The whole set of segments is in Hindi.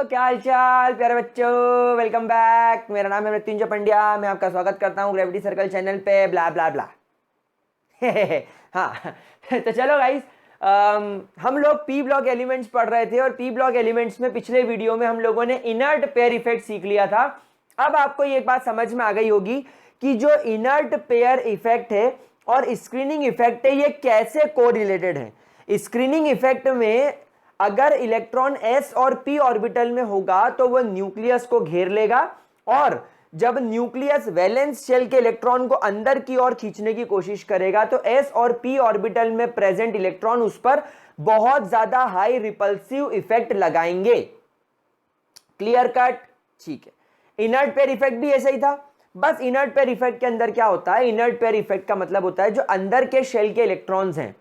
क्या हालचाल प्यारे बच्चों, वेलकम बैक। मेरा नाम है मृत्युंजय पंड्या। मैं आपका स्वागत करता हूँ ग्रेविटी सर्कल चैनल पे। ब्ला ब्ला ब्ला। हाँ तो चलो गाइस, हम लोग पी ब्लॉक एलिमेंट्स पढ़ रहे थे और पी ब्लॉक एलिमेंट्स में पिछले वीडियो में हम लोगों ने इनर्ट पेयर इफेक्ट सीख लिया था। अब आपको ये बात समझ में आ गई होगी कि जो इनर्ट पेयर इफेक्ट है और स्क्रीनिंग इफेक्ट है ये कैसे कोरिलेटेड है। स्क्रीनिंग इफेक्ट में अगर इलेक्ट्रॉन s और p ऑर्बिटल में होगा तो वह न्यूक्लियस को घेर लेगा, और जब न्यूक्लियस वैलेंस शेल के इलेक्ट्रॉन को अंदर की ओर खींचने की कोशिश करेगा तो s और p ऑर्बिटल में प्रेजेंट इलेक्ट्रॉन उस पर बहुत ज्यादा हाई रिपल्सिव इफेक्ट लगाएंगे। Clear cut? ठीक है। इनर्ट पेयर इफेक्ट भी ऐसा ही था। बस इनर्ट पेयर इफेक्ट के अंदर क्या होता है, इनर्ट पेयर इफेक्ट का मतलब होता है जो अंदर के शेल के इलेक्ट्रॉन्स हैं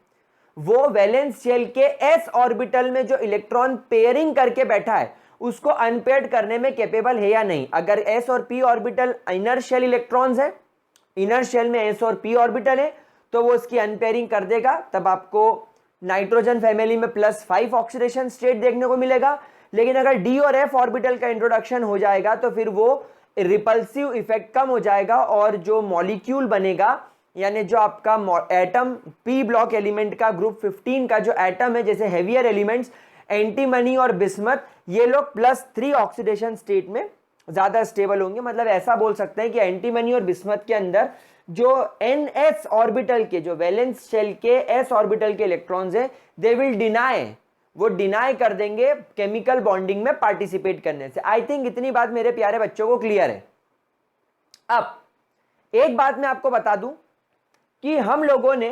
वो वैलेंस शेल के s ऑर्बिटल में जो इलेक्ट्रॉन पेयरिंग करके बैठा है उसको अनपेयर्ड करने में कैपेबल है या नहीं। अगर s और p orbital inner shell electrons है, इनर शेल में s और p ऑर्बिटल है, तो वो उसकी अनपेयरिंग कर देगा। तब आपको नाइट्रोजन फैमिली में +5 ऑक्सीडेशन स्टेट देखने को मिलेगा। लेकिन अगर d और f ऑर्बिटल का इंट्रोडक्शन हो जाएगा तो फिर वो रिपल्सिव इफेक्ट कम हो जाएगा और जो मॉलिक्यूल बनेगा, यानी जो आपका एटम पी ब्लॉक एलिमेंट का ग्रुप 15 का जो एटम है, जैसे हेवियर एलिमेंट्स एंटीमनी और बिस्मथ, ये लोग +3 ऑक्सीडेशन स्टेट में ज्यादा स्टेबल होंगे। मतलब ऐसा बोल सकते हैं कि एंटीमनी और बिस्मथ के अंदर जो ns ऑर्बिटल के, जो वैलेंस शेल के s ऑर्बिटल के इलेक्ट्रॉन्स हैं, दे विल डिनाई, वो डिनाई कर देंगे केमिकल बॉन्डिंग में पार्टिसिपेट करने से। आई थिंक इतनी बात मेरे प्यारे बच्चों को क्लियर है। अब एक बात मैं आपको बता दूं कि हम लोगों ने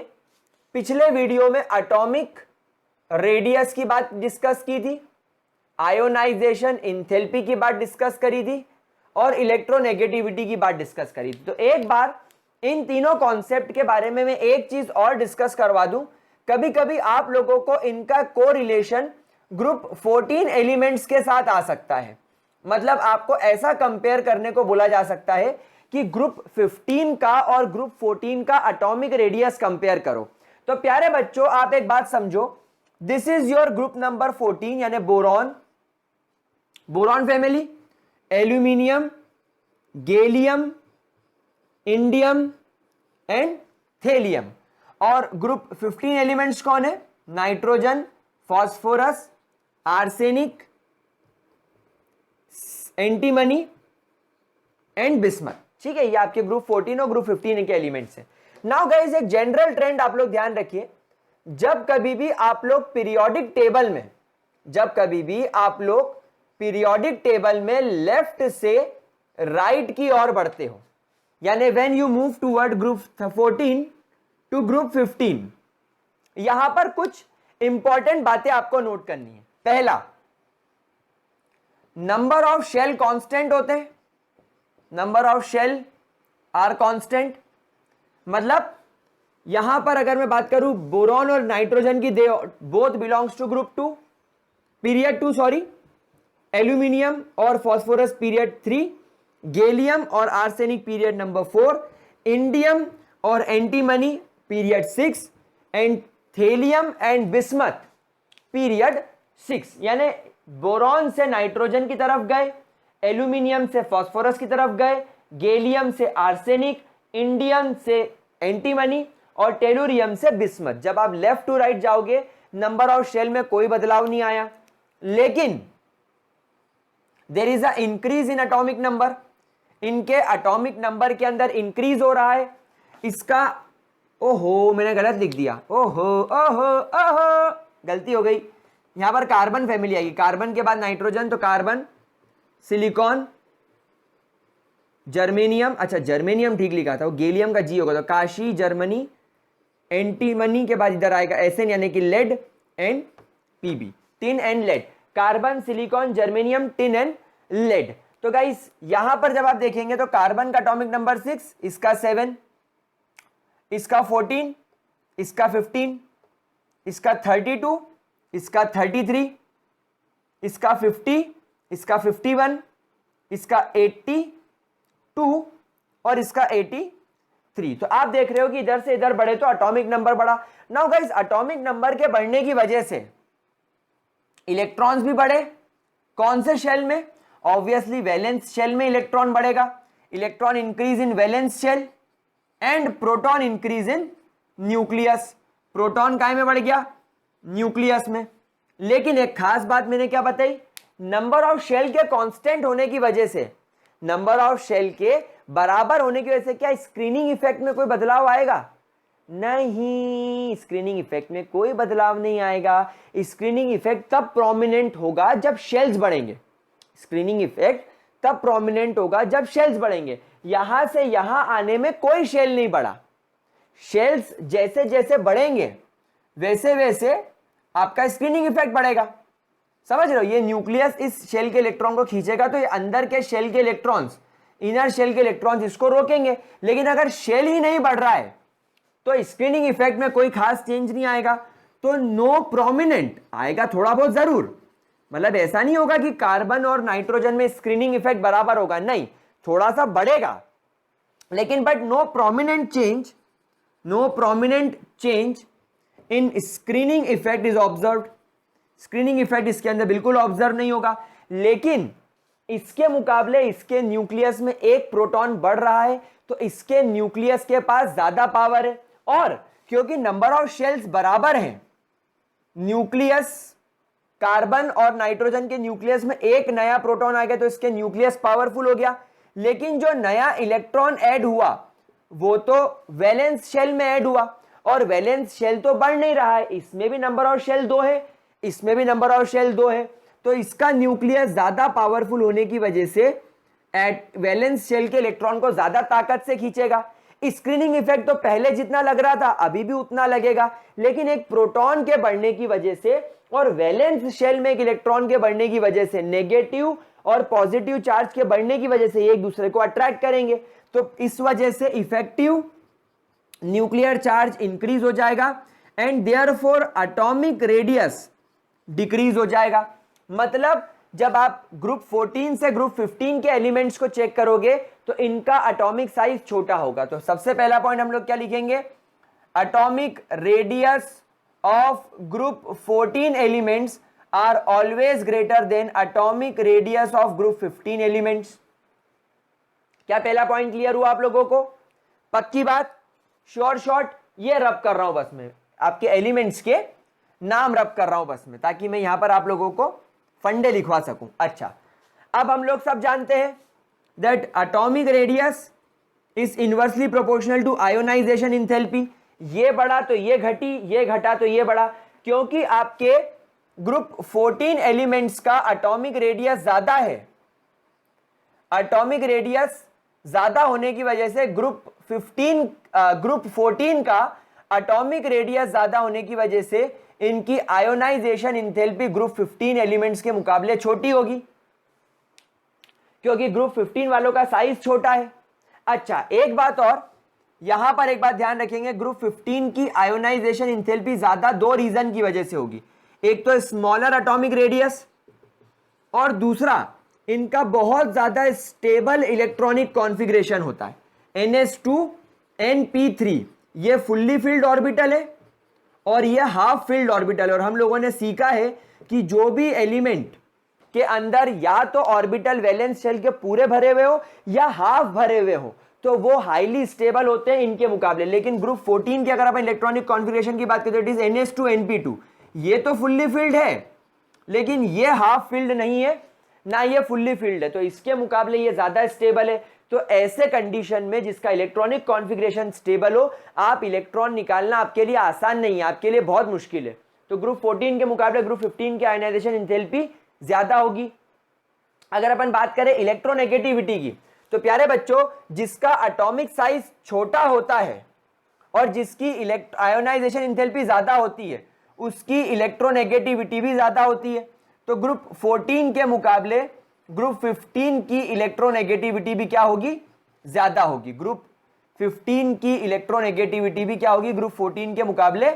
पिछले वीडियो में एटॉमिक रेडियस की बात डिस्कस की थी, आयोनाइजेशन इंथैल्पी की बात डिस्कस करी थी और इलेक्ट्रोनेगेटिविटी की बात डिस्कस करी थी। तो एक बार इन तीनों कॉन्सेप्ट के बारे में मैं एक चीज और डिस्कस करवा दूं। कभी कभी आप लोगों को इनका कोरिलेशन ग्रुप 14 एलिमेंट्स के साथ आ सकता है। मतलब आपको ऐसा कंपेयर करने को बोला जा सकता है कि ग्रुप 15 का और ग्रुप 14 का एटॉमिक रेडियस कंपेयर करो। तो प्यारे बच्चों आप एक बात समझो, this is your group number 14 यानी boron, boron family, aluminium, gallium, indium and thallium. और ग्रुप 15 एलिमेंट्स कौन है? Nitrogen, phosphorus, arsenic, antimony and bismuth. ठीक है, ये आपके ग्रुप 14 और ग्रुप 15 के एलिमेंट्स हैं। नाउ गाइस एक जनरल ट्रेंड आप लोग ध्यान रखिए, जब कभी भी आप लोग पीरियोडिक टेबल में, जब कभी भी आप लोग पीरियोडिक टेबल में लेफ्ट से राइट की ओर बढ़ते हो, यानी when you move toward group 14 to group 15, यहां पर कुछ इंपॉर्टेंट बातें आपको नोट करनी है। पहला, नंबर ऑफ शेल कांस्टेंट होते हैं, number of shell are constant. मतलब यहां पर अगर मैं बात करूं बोरॉन और नाइट्रोजन की, they both belongs to group 2 period 2, sorry, aluminium और फास्फोरस पीरियड 3, गैलियम और आर्सेनिक पीरियड नंबर 4, इंडियम और antimony period 6 and thallium and bismuth period 6। यानी बोरॉन से नाइट्रोजन की तरफ गए, एल्यूमिनियम से फास्फोरस की तरफ गए, गैलियम से आर्सेनिक, इंडियम से एंटीमनी और टेलुरियम से बिस्मथ। जब आप लेफ्ट टू राइट जाओगे नंबर ऑफ शेल में कोई बदलाव नहीं आया, लेकिन there is a increase in atomic number. इनके एटॉमिक नंबर के अंदर इंक्रीज हो रहा है। इसका, ओहो मैंने गलत लिख दिया, ओहो ओहो ओहो गलती हो गई। यहां पर कार्बन फैमिली आएगी, कार्बन के बाद नाइट्रोजन, तो कार्बन, सिलिकॉन, जर्मेनियम, अच्छा जर्मेनियम ठीक लिखा था, वो गैलियम का जी होगा, तो काशी, जर्मनी, एंटीमनी के बाद इधर आएगा एसएन यानी कि lead and PB, tin and lead, carbon, silicon, germanium, tin and lead. तो गाइस यहां पर जब आप देखेंगे तो कार्बन का एटॉमिक नंबर 6, इसका 7, इसका 14, इसका 15, इसका 32, इसका 33, इसका 50, इसका 51, इसका 82 और इसका 83। तो आप देख रहे हो कि इधर से इधर बढ़े तो एटॉमिक नंबर बढ़ा। नाउ गाइस एटॉमिक नंबर के बढ़ने की वजह से इलेक्ट्रॉन्स भी बढ़े, कौन से शेल में? ऑब्वियसली वैलेंस शेल में इलेक्ट्रॉन बढ़ेगा, electron increase in valence shell and proton increase in nucleus. Proton काय में बढ़ गया? न्यूक्लियस में। लेकिन एक खास बात मैंने क्या बताई, नंबर ऑफ शेल के कांस्टेंट होने की वजह से, नंबर ऑफ शेल के बराबर होने की वजह से क्या स्क्रीनिंग इफेक्ट में कोई बदलाव आएगा? नहीं, स्क्रीनिंग इफेक्ट में कोई बदलाव नहीं आएगा। स्क्रीनिंग इफेक्ट तब प्रोमिनेंट होगा जब शेल्स बढ़ेंगे। स्क्रीनिंग इफेक्ट तब प्रोमिनेंट होगा जब शेल्स बढ़ेंगे। यहां से यहां आने में कोई शेल नहीं बढ़ा। शेल्स जैसे जैसे बढ़ेंगे वैसे वैसे आपका स्क्रीनिंग इफेक्ट बढ़ेगा। समझ रहे हो? ये न्यूक्लियस इस शेल के इलेक्ट्रॉन को खींचेगा तो ये अंदर के शेल के इलेक्ट्रॉन्स, इनर शेल के इलेक्ट्रॉन्स इसको रोकेंगे। लेकिन अगर शेल ही नहीं बढ़ रहा है तो स्क्रीनिंग इफेक्ट में कोई खास चेंज नहीं आएगा। तो नो प्रोमिनेंट आएगा, थोड़ा बहुत जरूर, मतलब ऐसा नहीं होगा कि कार्बन और नाइट्रोजन में स्क्रीनिंग इफेक्ट बराबर होगा, नहीं, थोड़ा सा बढ़ेगा, लेकिन but no prominent change in screening effect is observed. Screening effect इसके अंदर बिल्कुल ऑब्जर्व नहीं होगा। लेकिन इसके मुकाबले इसके न्यूक्लियस में एक प्रोटॉन बढ़ रहा है तो इसके न्यूक्लियस के पास ज्यादा पावर है, और क्योंकि नंबर ऑफ शेल्स बराबर हैं, न्यूक्लियस कार्बन और नाइट्रोजन के न्यूक्लियस में एक नया प्रोटॉन आ गया तो इसके न्यूक्लियस पावरफुल हो गया। लेकिन जो नया इलेक्ट्रॉन ऐड हुआ वो तो वैलेंस शेल में ऐड हुआ, और वैलेंस शेल तो बढ़ नहीं रहा है, इसमें भी नंबर ऑफ शेल 2 है, इसमें भी नंबर ऑफ शेल 2 है, तो इसका न्यूक्लियस ज्यादा पावरफुल होने की वजह से वैलेंस शेल के इलेक्ट्रॉन को ज्यादा ताकत से खींचेगा। स्क्रीनिंग इफेक्ट तो पहले जितना लग रहा था अभी भी उतना लगेगा, लेकिन एक प्रोटॉन के बढ़ने की वजह से और वैलेंस शेल में एक इलेक्ट्रॉन के बढ़ने की वजह से, नेगेटिव और पॉजिटिव चार्ज के बढ़ने की वजह से एक दूसरे को अट्रैक्ट करेंगे, तो इस वजह से इफेक्टिव न्यूक्लियर चार्ज इंक्रीज हो जाएगा and therefore atomic radius decrease हो जाएगा। मतलब जब आप ग्रुप 14 से ग्रुप 15 के एलिमेंट्स को चेक करोगे तो इनका एटॉमिक साइज छोटा होगा। तो सबसे पहला पॉइंट हम लोग क्या लिखेंगे? Atomic radius of group 14 elements are always greater than atomic radius of group 15 elements. क्या पहला पॉइंट क्लियर हुआ आप लोगों को? पक्की बात? शॉर्ट ये रब कर रहा हूं बस, में आपके एलिमेंट्स के नाम रब कर रहा हूं बस में, ताकि मैं यहां पर आप लोगों को फंडे लिखवा सकूं। अच्छा, अब हम लोग सब जानते हैं that atomic radius is inversely proportional to ionization enthalpy. ये बढ़ा तो ये घटी, ये घटा तो ये बढ़ा, क्योंकि आपके ग्रुप 14 एलिमेंट्स का एटॉमिक रेडियस ज्यादा है। एटॉमिक रेडियस ज्यादा होने की वजह से ग्रुप 14 का एटॉमिक रेडियस ज्यादा होने की वजह से इनकी आयोनाइजेशन एंथैल्पी ग्रुप 15 एलिमेंट्स के मुकाबले छोटी होगी, क्योंकि ग्रुप 15 वालों का साइज छोटा है। अच्छा, एक बात और यहां पर एक बात ध्यान रखेंगे, ग्रुप 15 की आयोनाइजेशन एंथैल्पी ज्यादा दो रीजन की वजह से होगी। एक तो स्मॉलर एटॉमिक रेडियस, और दूसरा इनका बहुत ज्यादा स्टेबल इलेक्ट्रॉनिक कॉन्फ़िगरेशन होता है। NS2 ये फुल्ली फिल्ड ऑर्बिटल है और ये हाफ फिल्ड ऑर्बिटल है। और हम लोगों ने सीखा है कि जो भी एलिमेंट के अंदर या तो ऑर्बिटल वैलेंस शेल के पूरे भरे हुए हो या हाफ भरे हुए हो तो वो हाईली स्टेबल होते हैं इनके मुकाबले। लेकिन ग्रुप 14 की अगर अपन इलेक्ट्रॉनिक कॉन्फ़िगरेशन की बात करें तो इट इज NS2 ये तो फुल्ली फिल्ड है, लेकिन ये हाफ फिल्ड नहीं है, ना ये फुल्ली फिल्ड है, तो इसके मुकाबले ये ज्यादा स्टेबल है। तो ऐसे कंडीशन में जिसका इलेक्ट्रॉनिक कॉन्फ़िगरेशन स्टेबल हो, आप इलेक्ट्रॉन निकालना आपके लिए आसान नहीं है, आपके लिए बहुत मुश्किल है। तो ग्रुप 14 के मुकाबले ग्रुप 15 की आयनाइजेशन एंथैल्पी ज्यादा होगी। अगर अपन बात करें इलेक्ट्रोनेगेटिविटी की, तो प्यारे बच्चों, जिसका एटॉमिक साइज छोटा होता है और जिसकी आयोनाइजेशन एंथैल्पी ज्यादा होती है उसकी इलेक्ट्रोनेगेटिविटी भी ज्यादा होती है। तो ग्रुप 14 के मुकाबले ग्रुप 15 की इलेक्ट्रोनेगेटिविटी भी क्या होगी? ज्यादा होगी। ग्रुप 15 की इलेक्ट्रोनेगेटिविटी भी क्या होगी? ग्रुप 14 के मुकाबले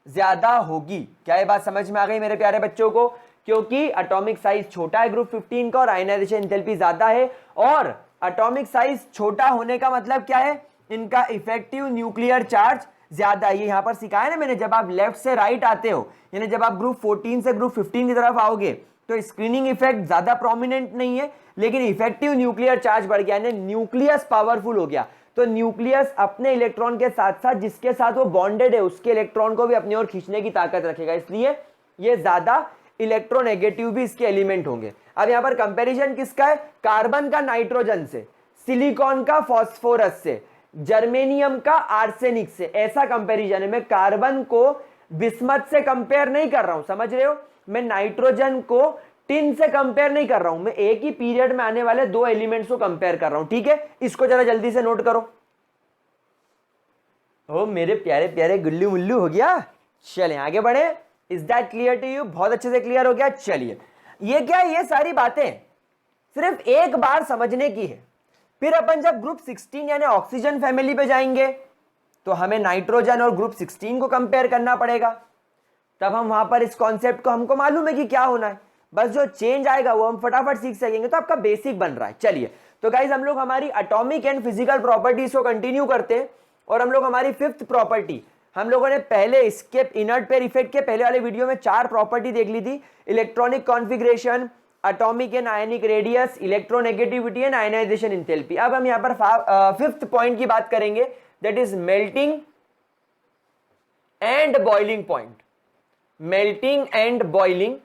ज्यादा होगी। क्या ये बात समझ में आ गई मेरे प्यारे बच्चों को? क्योंकि एटॉमिक साइज छोटा है ग्रुप 15 का और आयनाइजेशन एंथैल्पी ज्यादा है, और एटॉमिक साइज छोटा होने का मतलब क्या है? इनका इफेक्टिव न्यूक्लियर चार्ज ज्यादा। ये यहां पर सिखाया ना मैंने, जब आप लेफ्ट से राइट आते हो, यानी जब आप ग्रुप 14 से ग्रुप 15 की तरफ आओगे तो स्क्रीनिंग इफेक्ट ज्यादा प्रोमिनेंट नहीं है, लेकिन इफेक्टिव न्यूक्लियर चार्ज बढ़ गया, यानी न्यूक्लियस पावरफुल हो गया। तो न्यूक्लियस अपने इलेक्ट्रॉन के साथ साथ जिसके साथ वो बॉन्डेड है उसके इलेक्ट्रॉन को भी अपनी ओर खींचने की ताकत रखेगा, इसलिए ये ज्यादा इलेक्ट्रोनेगेटिव भी इसके एलिमेंट होंगे। अब यहां पर कंपैरिजन किसका है, कार्बन का नाइट्रोजन से, सिलिकॉन का फॉस्फोरस से, जर्मेनियम का आर्सेनिक से, ऐसा कंपैरिजन है। मैं कार्बन को बिस्मथ से कंपेयर नहीं कर रहा हूं, समझ रहे हो, मैं नाइट्रोजन को टिन से कंपेयर नहीं कर रहा हूं, मैं एक ही पीरियड में आने वाले दो एलिमेंट्स को कंपेयर कर रहा हूं, ठीक है। इसको जरा जल्दी से नोट करो। ओ मेरे प्यारे प्यारे गुल्लू मुल्लू हो गया, चलिए आगे बढ़े। Is that clear to you, बहुत अच्छे से क्लियर हो गया। चलिए ये क्या है, ये सारी बातें सिर्फ एक बार समझने की है। फिर अपन जब ग्रुप 16 यानी ऑक्सीजन फैमिली पे जाएंगे तो हमें नाइट्रोजन और ग्रुप 16 को कंपेयर करना पड़ेगा, तब हम वहां पर इस कॉन्सेप्ट को, हमको मालूम है कि क्या होना है, बस जो चेंज आएगा वो हम फटाफट सीख सकेंगे। तो आपका बेसिक बन रहा है। चलिए तो गाइज हम लोग हमारी एटॉमिक एंड फिजिकल प्रॉपर्टीज को कंटिन्यू करते हैं, और हम लोग हमारी फिफ्थ प्रॉपर्टी, हम लोगों ने पहले इसके इनर्ट पेयर इफेक्ट के पहले वाले वीडियो में 4 प्रॉपर्टी देख ली थी, electronic configuration, atomic and ionic radius, electronegativity and ionization enthalpy. अब हम यहां पर फिफ्थ पॉइंट की बात करेंगे, that is melting and boiling point, melting and boiling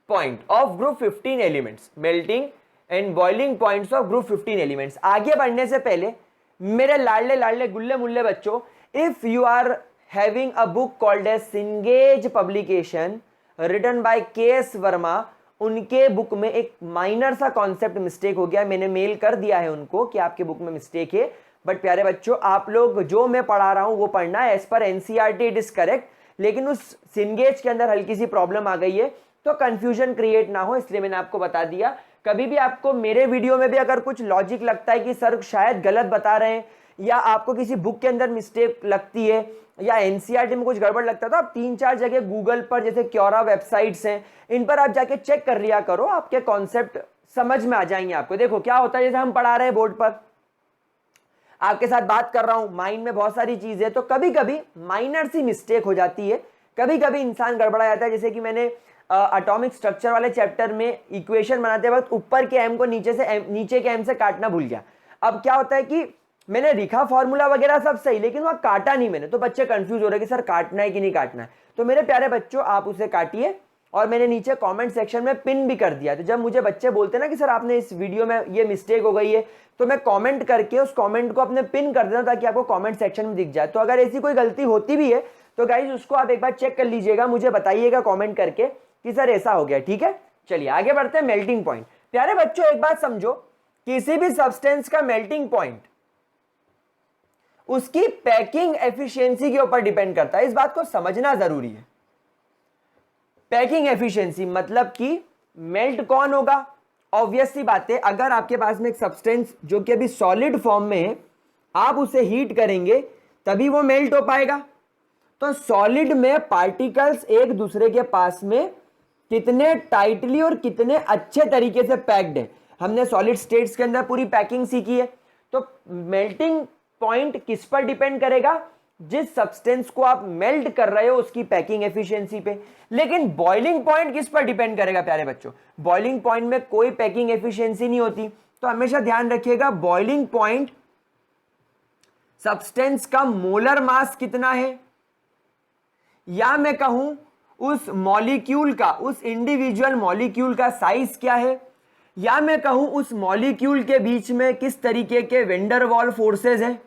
point of group 15 elements, melting and boiling points of group 15 elements. आगे बढ़ने से पहले मेरे लाडले लाडले गुल्ले मुल्ले बच्चों, if you are having a book called as Cengage publication written by K S. Verma, उनके बुक में एक माइनर सा कॉन्सेप्ट मिस्टेक हो गया, मैंने मेल कर दिया है उनको कि आपके बुक में मिस्टेक है, बट प्यारे बच्चों आप लोग जो मैं पढ़ा रहा हूं वो पढ़ना है, as per NCERT it is correct, लेकिन उस सिंगेज के अंदर हल्की सी प्रॉब्लम आ गई है, तो कंफ्यूजन क्रिएट ना हो इसलिए मैंने आपको बता दिया। कभी भी आपको मेरे वीडियो में भी अगर कुछ लॉजिक लगता है कि सर शायद गलत बता रहे हैं, या आपको किसी बुक के अंदर मिस्टेक लगती है, या एनसीईआरटी में कुछ गड़बड़ लगता है, तो आप 3-4 जगह गूगल पर, जैसे क्योरा वेबसाइट्स हैं, इन पर आप जाके चेक कर लिया करो, आपके कॉन्सेप्ट समझ में आ जाएंगे आपको। देखो क्या होता है, जैसे हम पढ़ा रहे हैं बोर्ड पर, आपके साथ बात कर रहा हूं, माइंड में बहुत सारी चीजें, तो कभी कभी माइनर सी मिस्टेक हो जाती है, कभी कभी इंसान गड़बड़ा जाता है। जैसे कि मैंने एटॉमिक स्ट्रक्चर वाले चैप्टर में इक्वेशन बनाते वक्त ऊपर के एम को नीचे के एम से काटना भूल गया। अब क्या होता है कि मैंने लिखा फॉर्मूला वगैरह सब सही, लेकिन वहां काटा नहीं मैंने, तो बच्चे कंफ्यूज हो रहे कि सर काटना है कि नहीं काटना है। तो मेरे प्यारे बच्चों आप उसे काटिए, और मैंने नीचे कमेंट सेक्शन में पिन भी कर दिया। तो जब मुझे बच्चे बोलते ना कि सर आपने इस वीडियो में ये मिस्टेक हो गई है, तो मैं कमेंट करके उस कमेंट को अपने पिन कर देता हूं ताकि आपको कमेंट सेक्शन में दिख जाए। तो अगर ऐसी कोई गलती होती भी है तो गाइज उसको आप एक बार चेक कर लीजिएगा, मुझे बताइएगा कमेंट करके कि सर ऐसा हो गया, ठीक है। चलिए आगे बढ़ते हैं। मेल्टिंग पॉइंट, प्यारे बच्चों एक बात समझो, किसी भी सब्सटेंस का मेल्टिंग पॉइंट उसकी पैकिंग एफिशिएंसी के ऊपर डिपेंड करता है, इस बात को समझना जरूरी है। पैकिंग एफिशिएंसी मतलब कि मेल्ट कौन होगा, ऑब्वियस सी बात है, अगर आपके पास में एक सब्सटेंस जो कि अभी सॉलिड फॉर्म में है, आप उसे हीट करेंगे तभी वो मेल्ट हो पाएगा। तो सॉलिड में पार्टिकल्स एक दूसरे के पास में कितने टाइटली और कितने अच्छे तरीके से पैक्ड है, हमने सॉलिड स्टेट्स के अंदर पूरी पैकिंग सीखी है। तो मेल्टिंग पॉइंट किस पर डिपेंड करेगा, जिस सब्सटेंस को आप मेल्ट कर रहे हो उसकी पैकिंग एफिशिएंसी पे। लेकिन बॉइलिंग पॉइंट किस पर डिपेंड करेगा प्यारे बच्चों, बॉइलिंग पॉइंट में कोई पैकिंग एफिशिएंसी नहीं होती। तो हमेशा ध्यान रखिएगा, बॉइलिंग पॉइंट सब्सटेंस का मोलर मास कितना है, या मैं कहूं उस मॉलिक्यूल का, उस इंडिविजुअल मॉलिक्यूल का साइज क्या है, या मैं कहूं उस मॉलिक्यूल के बीच में किस तरीके के वेंडर वॉल फोर्सेज हैं,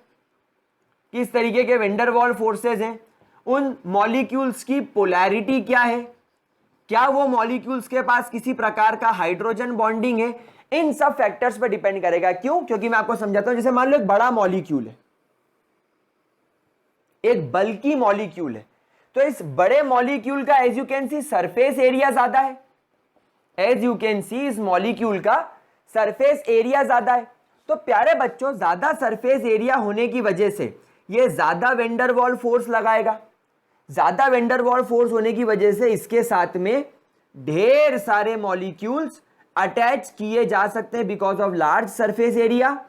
किस तरीके के वेंडर वॉल फोर्सेज हैं, उन मॉलिक्यूल्स की पोलैरिटी क्या है, क्या वो मॉलिक्यूल्स के पास किसी प्रकार का हाइड्रोजन बॉन्डिंग है, इन सब फैक्टर्स पर डिपेंड करेगा। क्यों, क्योंकि मैं आपको समझाता हूं, जैसे मान लो एक बड़ा मॉलिक्यूल है, एक बल्की मॉलिक्यूल है, तो इस बड़े मॉलिक्यूल का as you can see surface area ज्यादा है, एज यू कैन सी इस मॉलिक्यूल का सरफेस एरिया ज्यादा है। तो प्यारे बच्चों ज्यादा सरफेस एरिया होने की वजह से ये ज्यादा वेंडर वॉल फोर्स लगाएगा, ज्यादा वेंडर वॉल फोर्स होने की वजह से इसके साथ में ढेर सारे मॉलिक्यूल्स अटैच किए जा सकते हैं because of large surface area.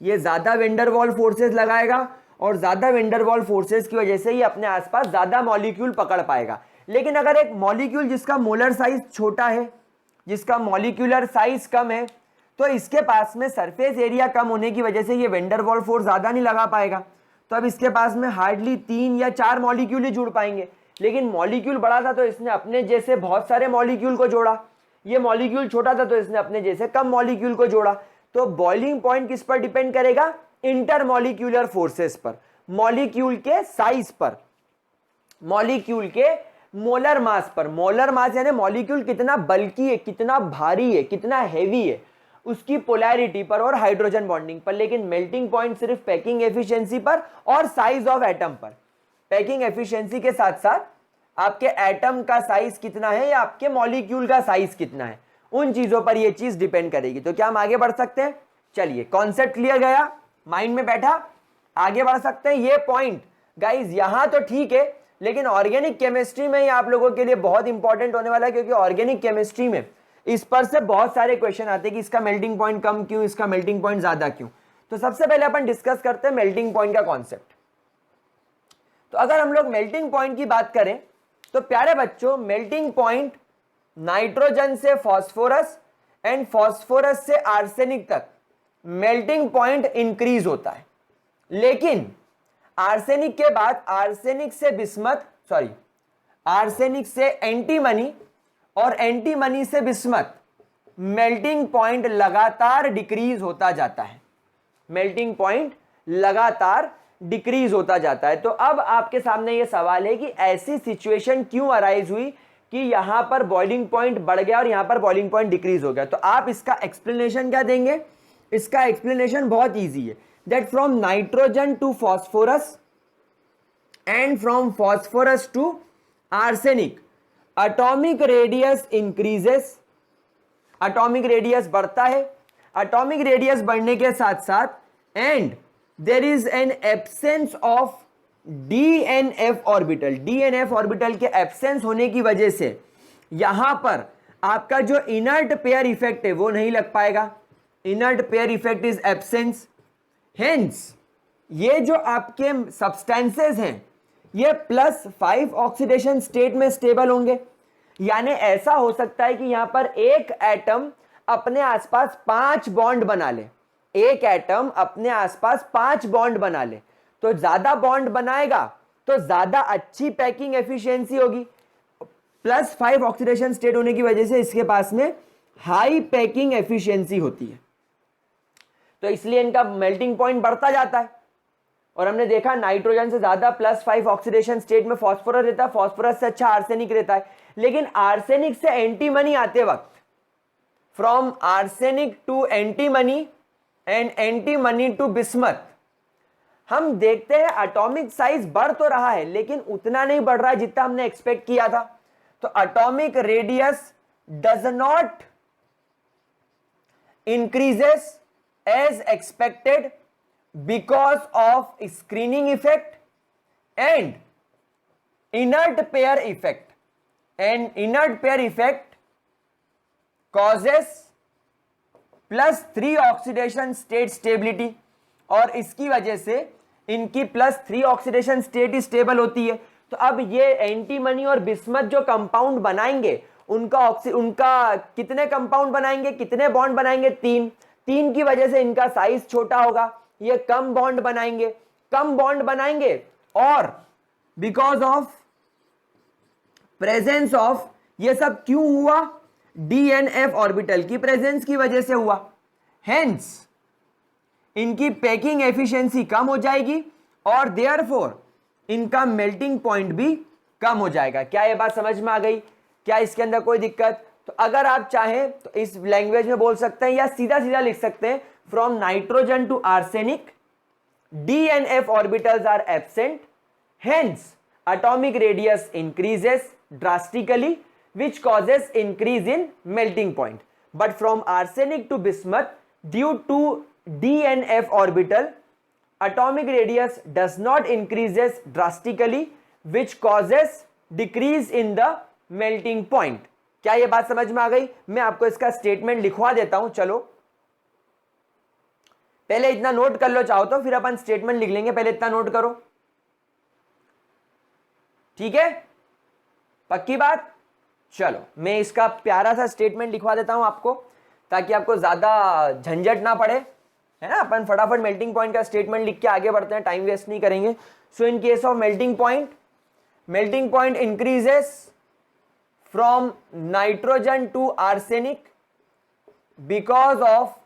ये ज्यादा वेंडर वॉल फोर्सेस लगाएगा, और ज्यादा वेंडर वॉल फोर्सेस की वजह से ये अपने आसपास ज्यादा मॉलिक्यूल पकड़ पाएगा। लेकिन अगर एक मॉलिक्यूल जिसका मोलर साइज छोटा है, जिसका मॉलिक्यूलर साइज कम है, तो इसके पास में सरफेस एरिया कम होने की वजह से ये वेंडर वॉल फोर्स ज़्यादा नहीं लगा पाएगा। तो अब इसके पास में हार्डली 3 या 4 मॉलिक्यूल ही जुड़ पाएंगे। लेकिन मॉलिक्यूल बड़ा था तो इसने अपने जैसे बहुत सारे मॉलिक्यूल को जोड़ा, ये मॉलिक्यूल छोटा था तो इसने अपने जैसे कम मॉलिक्यूल को जोड़ा। तो बॉइलिंग पॉइंट किस पर डिपेंड करेगा? इंटरमॉलिक्यूलर फोर्सेस पर, मॉलिक्यूल के साइज पर, मॉलिक्यूल के मोलर मास पर। मोलर मास यानी मॉलिक्यूल कितना बल्की है, कितना भारी है, कितना हैवी है, उसकी पोलैरिटी पर और हाइड्रोजन बॉन्डिंग पर। लेकिन मेल्टिंग पॉइंट सिर्फ पैकिंग एफिशिएंसी पर और साइज ऑफ एटम पर। पैकिंग एफिशिएंसी के साथ साथ आपके एटम का साइज कितना है या आपके मॉलिक्यूल का साइज कितना है, उन चीजों पर यह चीज डिपेंड करेगी। तो क्या हम आगे बढ़ सकते हैं? चलिए, कॉन्सेप्ट क्लियर गया, माइंड में बैठा, आगे बढ़ सकते हैं। ये पॉइंट गाइज यहां तो ठीक है, लेकिन ऑर्गेनिक केमिस्ट्री में ये आप लोगों के लिए बहुत इंपॉर्टेंट होने वाला है, क्योंकि ऑर्गेनिक केमिस्ट्री में इस पर से बहुत सारे क्वेश्चन आते हैं कि इसका मेल्टिंग पॉइंट कम क्यों, इसका मेल्टिंग पॉइंट ज्यादा क्यों। तो सबसे पहले अपन डिस्कस करते हैं मेल्टिंग पॉइंट का कॉन्सेप्ट। तो अगर हम लोग मेल्टिंग पॉइंट की बात करें तो प्यारे बच्चों, मेल्टिंग पॉइंट नाइट्रोजन से फास्फोरस एंड फास्फोरस से आर्सेनिक तक मेल्टिंग पॉइंट इंक्रीज होता है। लेकिन आर्सेनिक के बाद आर्सेनिक से बिस्मथ, सॉरी आर्सेनिक से एंटीमनी और एंटीमनी से बिस्मथ मेल्टिंग पॉइंट लगातार डिक्रीज होता जाता है। मेल्टिंग पॉइंट लगातार डिक्रीज होता जाता है। तो अब आपके सामने यह सवाल है कि ऐसी सिचुएशन क्यों अराइज हुई कि यहां पर बॉइलिंग पॉइंट बढ़ गया और यहां पर बॉइलिंग पॉइंट डिक्रीज हो गया। तो आप इसका एक्सप्लेनेशन क्या देंगे? इसका एक्सप्लेनेशन बहुत इजी है, that from nitrogen to phosphorus and from phosphorus to arsenic atomic radius increases. Atomic radius बढ़ता है, एटॉमिक रेडियस बढ़ने के साथ साथ and there is an absence of DNF orbital. DNF orbital के एब्सेंस होने की वजह से यहां पर आपका जो इनर्ट पेयर इफेक्ट है वो नहीं लग पाएगा। Inert pair effect is absence, hence ये जो आपके सब्सटेंसेस हैं ये +5 ऑक्सीडेशन स्टेट में स्टेबल होंगे। यानी ऐसा हो सकता है कि यहां पर एक एटम अपने आसपास 5 बॉन्ड बना ले, एक एटम अपने आसपास 5 बॉन्ड बना ले। तो ज्यादा बॉन्ड बनाएगा तो ज्यादा अच्छी पैकिंग एफिशिएंसी होगी। +5 ऑक्सीडेशन स्टेट होने की वजह से इसके पास में हाई पैकिंग एफिशिएंसी होती है, तो इसलिए इनका मेल्टिंग पॉइंट बढ़ता जाता है। और हमने देखा नाइट्रोजन से ज्यादा +5 ऑक्सीडेशन स्टेट में फास्फोरस रहता है, फास्फोरस से अच्छा आर्सेनिक रहता है। लेकिन आर्सेनिक से एंटीमनी आते वक्त, from arsenic to antimony and antimony to bismuth, हम देखते हैं एटॉमिक साइज बढ़ तो रहा है लेकिन उतना नहीं बढ़ रहा है जितना हमने एक्सपेक्ट किया था। तो atomic radius does not increases as expected because of screening effect and inert pair effect, and inert pair effect causes +3 oxidation state stability, और इसकी वजह से इनकी +3 ऑक्सीडेशन स्टेट स्टेबल होती है। तो अब ये एंटीमनी और बिस्मथ जो कंपाउंड बनाएंगे उनका कितने कंपाउंड बनाएंगे, कितने बॉन्ड बनाएंगे? 3 की वजह से इनका साइज छोटा होगा, ये कम बॉन्ड बनाएंगे, कम बॉन्ड बनाएंगे। और बिकॉज ऑफ प्रेजेंस ऑफ, ये सब क्यों हुआ? डीएनएफ ऑर्बिटल की प्रेजेंस की वजह से हुआ। हेंस इनकी पैकिंग एफिशिएंसी कम हो जाएगी और देयरफॉर इनका मेल्टिंग पॉइंट भी कम हो जाएगा। क्या ये बात समझ में आ गई? क्या इसके अंदर कोई दिक्कत? तो अगर आप चाहें तो इस लैंग्वेज में बोल सकते हैं या सीधा सीधा लिख सकते हैं, from nitrogen to arsenic DNF orbitals are absent, hence atomic radius increases drastically, which causes increase in melting point. But from arsenic to bismuth, due to DNF orbital, atomic radius does not increases drastically, which causes decrease in the melting point. क्या ये बात समझ में आ गई? मैं आपको इसका स्टेटमेंट लिखवा देता हूं। चलो पहले इतना नोट कर लो, चाहो तो फिर अपन स्टेटमेंट लिख लेंगे, पहले इतना नोट करो, ठीक है? पक्की बात? चलो मैं इसका प्यारा सा स्टेटमेंट लिखवा देता हूं आपको, ताकि आपको ज्यादा झंझट ना पड़े, है ना। अपन फटाफट मेल्टिंग पॉइंट का स्टेटमेंट लिख के आगे बढ़ते हैं, टाइम वेस्ट नहीं करेंगे। So in case of melting point increases from nitrogen to arsenic because of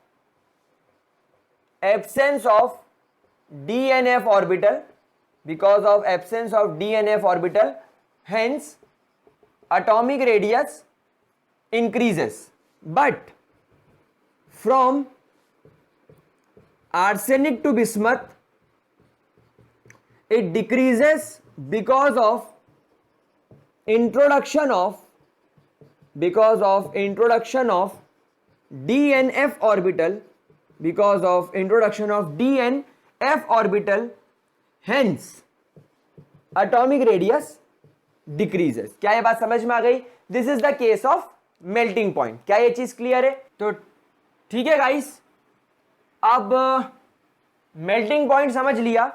absence of DNF orbital, because of absence of DNF orbital, hence atomic radius increases. But from arsenic to bismuth it decreases because of introduction of DNF orbital, because of introduction of DNF orbital, hence atomic radius decreases. क्या ये बात समझ में आ गई? This is the case of melting point. क्या ये चीज क्लियर है? तो ठीक है गाइस, अब मेल्टिंग पॉइंट समझ लिया।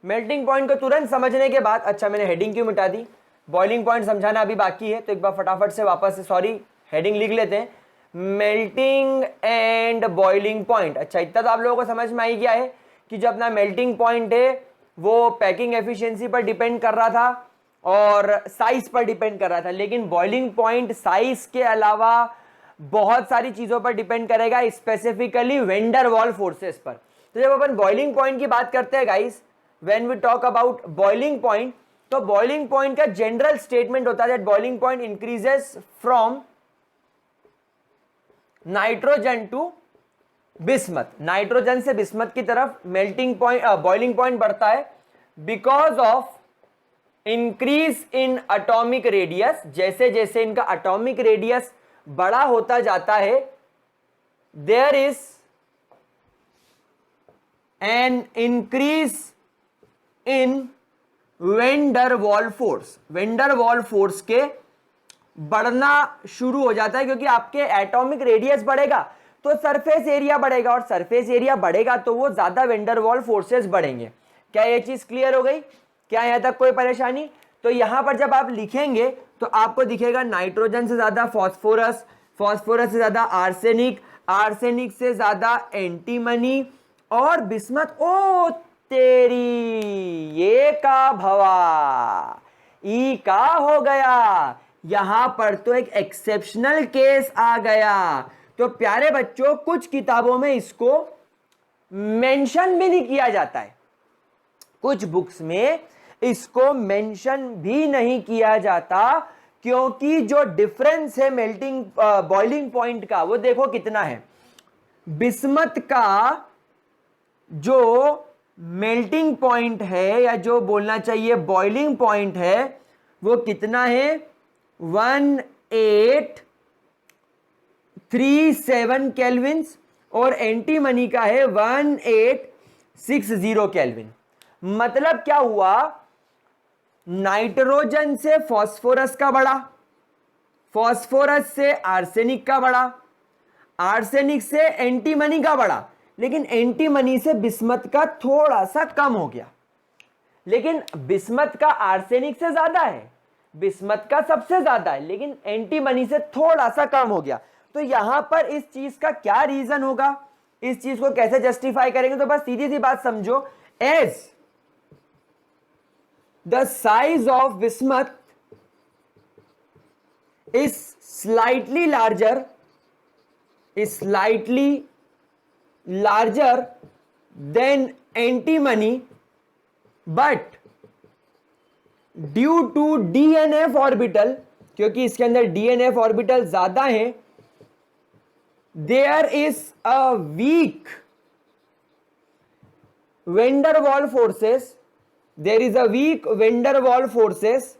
मेल्टिंग पॉइंट को तुरंत समझने के बाद, अच्छा मैंने हेडिंग क्यों मिटा दी, बॉइलिंग पॉइंट समझाना अभी बाकी है, तो एक बार फटाफट से वापस से सॉरी हेडिंग लिख लेते हैं, मेल्टिंग एंड बॉइलिंग पॉइंट। अच्छा इतना तो आप लोगों को समझ में आई गया है कि जो अपना मेल्टिंग पॉइंट है वो पैकिंग एफिशिएंसी पर डिपेंड कर रहा था और साइज पर डिपेंड कर रहा था, लेकिन बॉइलिंग पॉइंट साइज के अलावा बहुत सारी चीजों पर डिपेंड करेगा, स्पेसिफिकली वेंडर वॉल फोर्सेस पर। तो जब अपन बॉइलिंग पॉइंट की बात करते हैं guys, when we talk about boiling point, तो बॉइलिंग पॉइंट का जनरल स्टेटमेंट होता है that boiling point increases from nitrogen to bismuth, nitrogen से बिस्मथ की तरफ मेल्टिंग पॉइंट बॉइलिंग पॉइंट बढ़ता है because of increase in atomic radius. जैसे जैसे इनका एटॉमिक रेडियस बड़ा होता जाता है, there is an increase in van der waal force. Van der waal force के बढ़ना शुरू हो जाता है, क्योंकि आपके एटॉमिक रेडियस बढ़ेगा तो सरफेस एरिया बढ़ेगा, और सरफेस एरिया बढ़ेगा तो वो ज्यादा वेंडर वॉल फोर्सेस बढ़ेंगे। क्या ये चीज क्लियर हो गई? क्या यहां तक कोई परेशानी? तो यहां पर जब आप लिखेंगे तो आपको दिखेगा नाइट्रोजन से ज्यादा फॉस्फोरस, फॉस्फोरस से ज्यादा आर्सेनिक, आर्सेनिक से ज्यादा एंटीमनी और बिस्मथ। ओ तेरी ये का भवा, ई का हो गया, यहां पर तो एक एक्सेप्शनल केस आ गया। तो प्यारे बच्चों, कुछ किताबों में इसको मेंशन भी नहीं किया जाता है, कुछ बुक्स में इसको मेंशन भी नहीं किया जाता, क्योंकि जो डिफरेंस है मेल्टिंग बॉइलिंग पॉइंट का वो देखो कितना है। बिस्मथ का जो मेल्टिंग पॉइंट है, या जो बोलना चाहिए बॉइलिंग पॉइंट है, वो कितना है? 1837 केल्विन्स, और एंटीमनी का है 1860 केल्विन। मतलब क्या हुआ, नाइट्रोजन से फॉस्फोरस का बढ़ा, फॉस्फोरस से आर्सेनिक का बढ़ा, आर्सेनिक से एंटीमनी का बढ़ा, लेकिन एंटीमनी से बिस्मथ का थोड़ा सा कम हो गया। लेकिन बिस्मथ का आर्सेनिक से ज्यादा है, बिस्मथ का सबसे ज्यादा है, लेकिन एंटीमनी से थोड़ा सा कम हो गया। तो यहां पर इस चीज का क्या रीजन होगा, इस चीज को कैसे जस्टिफाई करेंगे? तो बस सीधी सी बात समझो, as the size of bismuth is slightly larger, than antimony, but due to DNF orbital, क्योंकि इसके अंदर डीएनएफ ऑर्बिटल ज्यादा है, there is a weak van der waal forces, there is a weak van der waal forces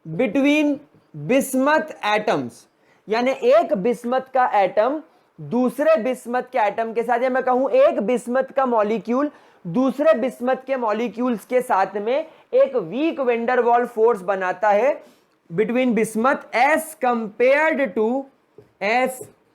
between bismuth atoms. यानी एक बिस्मथ का एटम दूसरे बिस्मथ के एटम के साथ, या मैं कहूं एक बिस्मथ का मॉलिक्यूल दूसरे बिस्मथ के मॉलिक्यूल्स के साथ में एक वीक वेंडर वॉल फोर्स बनाता है between bismuth as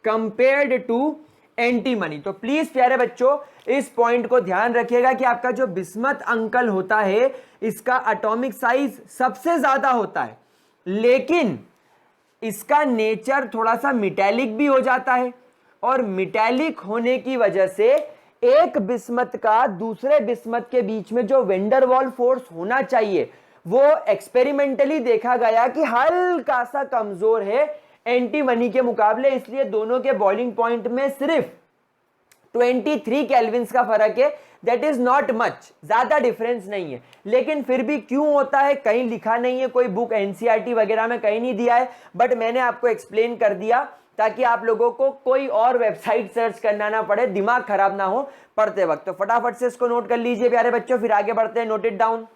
compared to antimony. तो प्लीज प्यारे बच्चों, इस पॉइंट को ध्यान रखिएगा कि आपका जो बिस्मथ अंकल होता है, इसका एटॉमिक साइज सबसे ज्यादा होता है, लेकिन इसका नेचर थोड़ा सा मिटैलिक भी हो जाता है, और मिटैलिक होने की वजह से एक बिस्मथ का दूसरे बिस्मथ के बीच में जो वेंडरवॉल फोर्स होना चाहिए वो एक्सपेरिमेंटली देखा गया कि हल्का सा कमजोर है एंटीमनी के मुकाबले, इसलिए दोनों के बॉइलिंग पॉइंट में सिर्फ 23 केल्विन्स का फर्क है। दैट इज नॉट मच, ज्यादा डिफरेंस नहीं है, लेकिन फिर भी क्यों होता है कहीं लिखा नहीं है, कोई बुक एनसीईआरटी वगैरह में कहीं नहीं दिया है, बट मैंने आपको एक्सप्लेन कर दिया ताकि आप लोगों को कोई और वेबसाइट सर्च करना ना पड़े, दिमाग खराब ना हो पढ़ते वक्त। तो फटाफट से इसको नोट कर लीजिए प्यारे बच्चों, फिर आगे बढ़ते हैं। Note it down,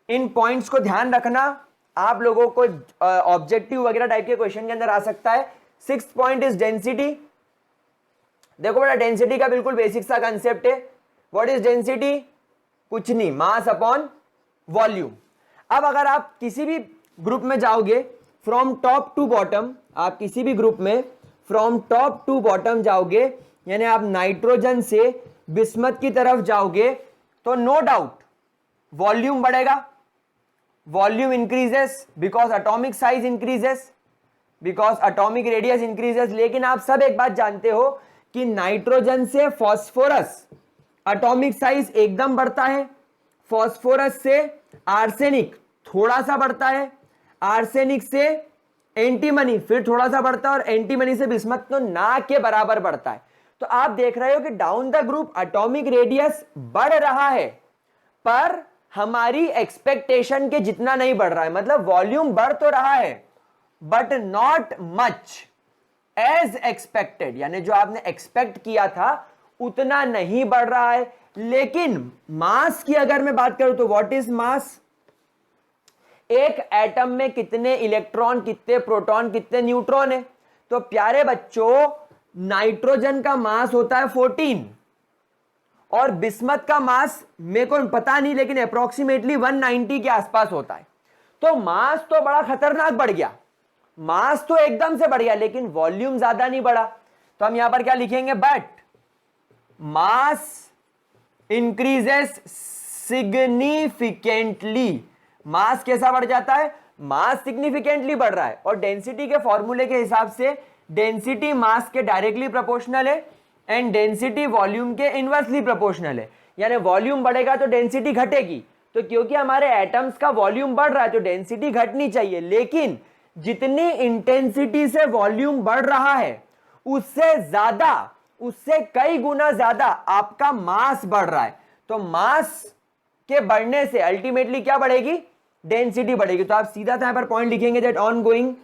in points को ध्यान रखना, आप लोगों को ऑब्जेक्टिव वगैरह टाइप के क्वेश्चन के अंदर आ सकता है। 6th point is density. देखो बेटा, डेंसिटी का बिल्कुल बेसिक सा कंसेप्ट है। What is density? कुछ नहीं, मास अपॉन वॉल्यूम। अब अगर आप किसी भी ग्रुप में जाओगे फ्रॉम टॉप टू बॉटम, आप किसी भी ग्रुप में फ्रॉम टॉप टू बॉटम जाओगे, यानी आप नाइट्रोजन से बिस्मथ की तरफ जाओगे, तो नो डाउट वॉल्यूम बढ़ेगा, volume increases because atomic size increases, because atomic radius increases. लेकिन आप सब एक बात जानते हो कि नाइट्रोजन से फास्फोरस एटॉमिक साइज एकदम बढ़ता है, फास्फोरस से आर्सेनिक थोड़ा सा बढ़ता है, आर्सेनिक से एंटीमनी फिर थोड़ा सा बढ़ता है, और एंटीमनी से बिस्मथ तो ना के बराबर बढ़ता है। तो आप देख रहे हो कि down the group atomic radius बढ़ रहा है, पर हमारी एक्सपेक्टेशन के जितना नहीं बढ़ रहा है। मतलब वॉल्यूम बढ़ तो रहा है but not much as expected, यानी जो आपने एक्सपेक्ट किया था उतना नहीं बढ़ रहा है। लेकिन मास की अगर मैं बात करूं तो व्हाट इज मास? एक एटम में कितने इलेक्ट्रॉन, कितने प्रोटॉन, कितने न्यूट्रॉन है? तो प्यारे बच्चों, नाइट्रोजन का मास होता है 14 और बिस्मथ का मास मेरे को पता नहीं, लेकिन अप्रोक्सीमेटली 190 के आसपास होता है। तो मास तो बड़ा खतरनाक बढ़ गया, मास तो एकदम से बढ़ गया, लेकिन वॉल्यूम ज्यादा नहीं बढ़ा। तो हम यहां पर क्या लिखेंगे? But mass increases significantly. Mass कैसा बढ़ जाता है? मास सिग्निफिकेंटली बढ़ रहा है, और डेंसिटी के फॉर्मूले के हिसाब से डेंसिटी मास के डायरेक्टली प्रोपोर्शनल है एंड डेंसिटी वॉल्यूम के इनवर्सली प्रोपोर्शनल है। यानी वॉल्यूम बढ़ेगा तो डेंसिटी घटेगी। तो क्योंकि हमारे एटम्स का वॉल्यूम बढ़ रहा है तो डेंसिटी घटनी चाहिए, लेकिन जितनी इंटेंसिटी से वॉल्यूम बढ़ रहा है उससे ज्यादा, उससे कई गुना ज्यादा आपका मास बढ़ रहा है। तो मास के बढ़ने से अल्टीमेटली क्या बढ़ेगी? डेंसिटी बढ़ेगी। तो आप सीधा यहां पर पॉइंट लिखेंगे that on going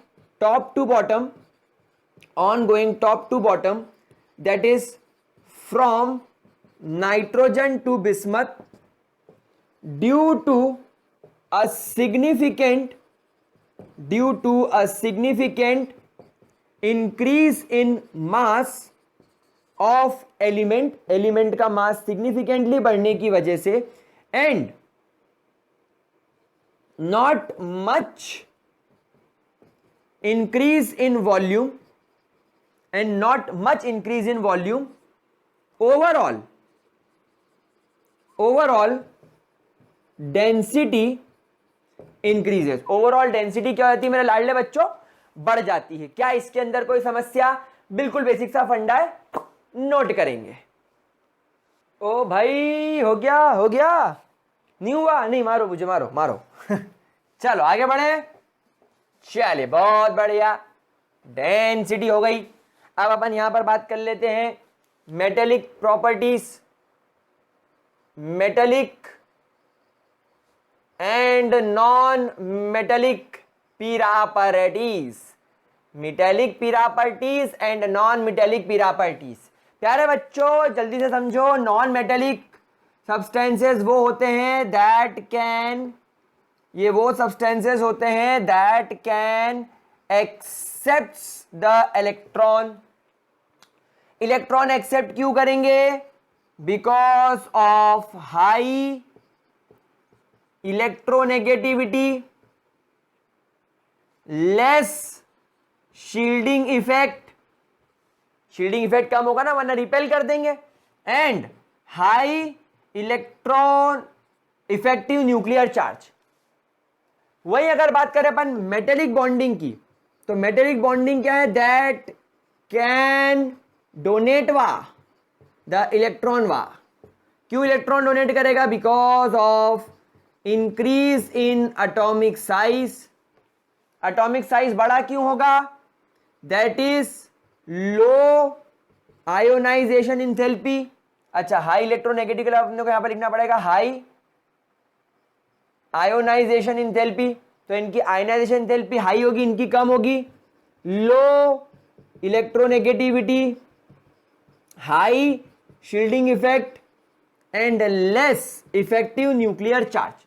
top to bottom, on going top to bottom, that is from nitrogen to bismuth, due to a significant increase in mass of element का मास significantly बढ़ने की वजह से, and not much increase in volume and not much increase in volume, overall density increases। overall density क्या होती है मेरे लाडले बच्चों? बढ़ जाती है। क्या इसके अंदर कोई समस्या? बिल्कुल बेसिक सा फंडा है, नोट करेंगे। ओ भाई, हो गया नहीं हुआ? नहीं, मारो मुझे, मारो चलो आगे बढ़े। चलिए, बहुत बढ़िया, डेंसिटी हो गई। अब अपन यहां पर बात कर लेते हैं metallic properties, metallic and non metallic properties, metallic properties and non metallic properties. प्यारे बच्चों जल्दी से समझो, नॉन मेटेलिक सब्सटेंसेस वो होते हैं दैट कैन, ये वो सब्सटेंसेस होते हैं that can accepts the electron. Electron accept क्यों करेंगे? Because of high electronegativity, less shielding effect, shielding effect कम होगा ना वरना रिपेल कर देंगे, and high electron effective nuclear charge. वही अगर बात करें अपन मेटेलिक बॉन्डिंग की, तो मेटेलिक बॉन्डिंग क्या है, दैट कैन डोनेट वा द इलेक्ट्रॉन वा। क्यों इलेक्ट्रॉन डोनेट करेगा, because of increase in atomic size. Atomic size बड़ा क्यों होगा, that is low ionization enthalpy. अच्छा, हाई इलेक्ट्रोनेगेटिव के लिए अपने को यहां पर लिखना पड़ेगा हाई आयोनाइजेशन इंथैल्पी, तो इनकी आयोनाइजेशन इंथैल्पी हाई होगी, इनकी कम होगी। Low electronegativity, high shielding effect and less effective nuclear charge.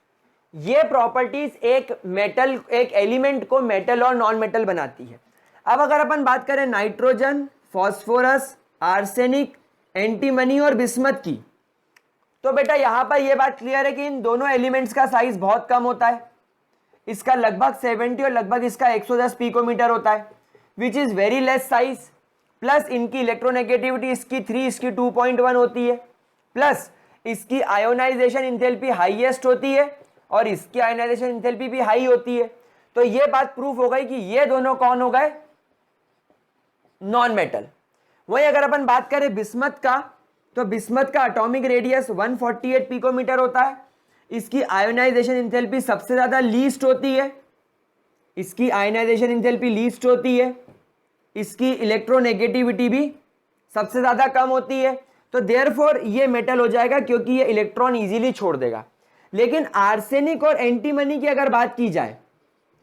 ये प्रॉपर्टीज एक मेटल, एक एलिमेंट को मेटल और नॉन मेटल बनाती है। अब अगर अपन बात करें नाइट्रोजन, फॉस्फोरस, आर्सेनिक, एंटीमनी और बिस्मथ की, तो बेटा यहां पर यह बात क्लियर है कि इन दोनों एलिमेंट्स का साइज बहुत कम होता है। इसका लगभग 70 और लगभग इसका 110 पिकोमीटर होता है, which is very less size. Plus इनकी इलेक्ट्रोनेगेटिविटी इसकी 3, इसकी 2.1 होती है, प्लस इसकी आयोनाइजेशन इंथैल्पी हाईएस्ट होती है और इसकी आयोनाइजेशन इंथैल्पी भी हाई होती है। तो यह बात प्रूफ हो गई कि ये दोनों कौन हो गए, नॉन मेटल। वहीं अगर अपन बात करें बिस्मथ का, तो बिस्मथ का एटॉमिक रेडियस 148 पिकोमीटर होता है। इसकी आयोनाइजेशन इंथैल्पी सबसे ज्यादा लीस्ट होती है, इसकी आयोनाइजेशन इंथैल्पी लीस्ट होती है, इसकी इलेक्ट्रोनेगेटिविटी भी सबसे ज्यादा कम होती है। तो देयरफॉर ये मेटल हो जाएगा क्योंकि ये इलेक्ट्रॉन इजीली छोड़ देगा। लेकिन आर्सेनिक और एंटीमनी की अगर बात की जाए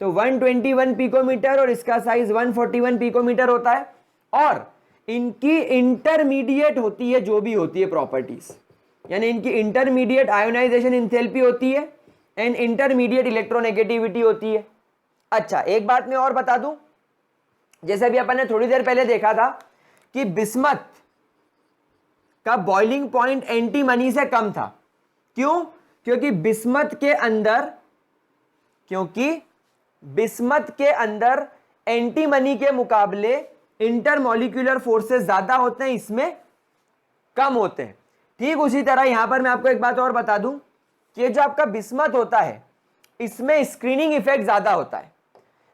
तो 121 पिकोमीटर और इसका साइज 141 पिकोमीटर होता है, और इनकी इंटरमीडिएट होती है, जो भी होती है प्रॉपर्टीज, यानी इनकी इंटरमीडिएट आयोनाइजेशन इंथैल्पी होती है एंड इंटरमीडिएट इलेक्ट्रोनेगेटिविटी होती है। अच्छा, एक बात मैं और बता दूं, जैसे अभी अपन ने थोड़ी देर पहले देखा था कि बिस्मथ का बॉइलिंग पॉइंट एंटीमनी से कम था। क्यों, क्योंकि बिस्मथ के अंदर एंटीमनी के मुकाबले इंटरमॉलिक्यूलर फोर्सेस ज्यादा होते हैं, इसमें कम होते हैं। ठीक उसी तरह यहां पर मैं आपको एक बात और बता दूं कि जो आपका बिस्मथ होता है इसमें स्क्रीनिंग इफेक्ट ज्यादा होता है।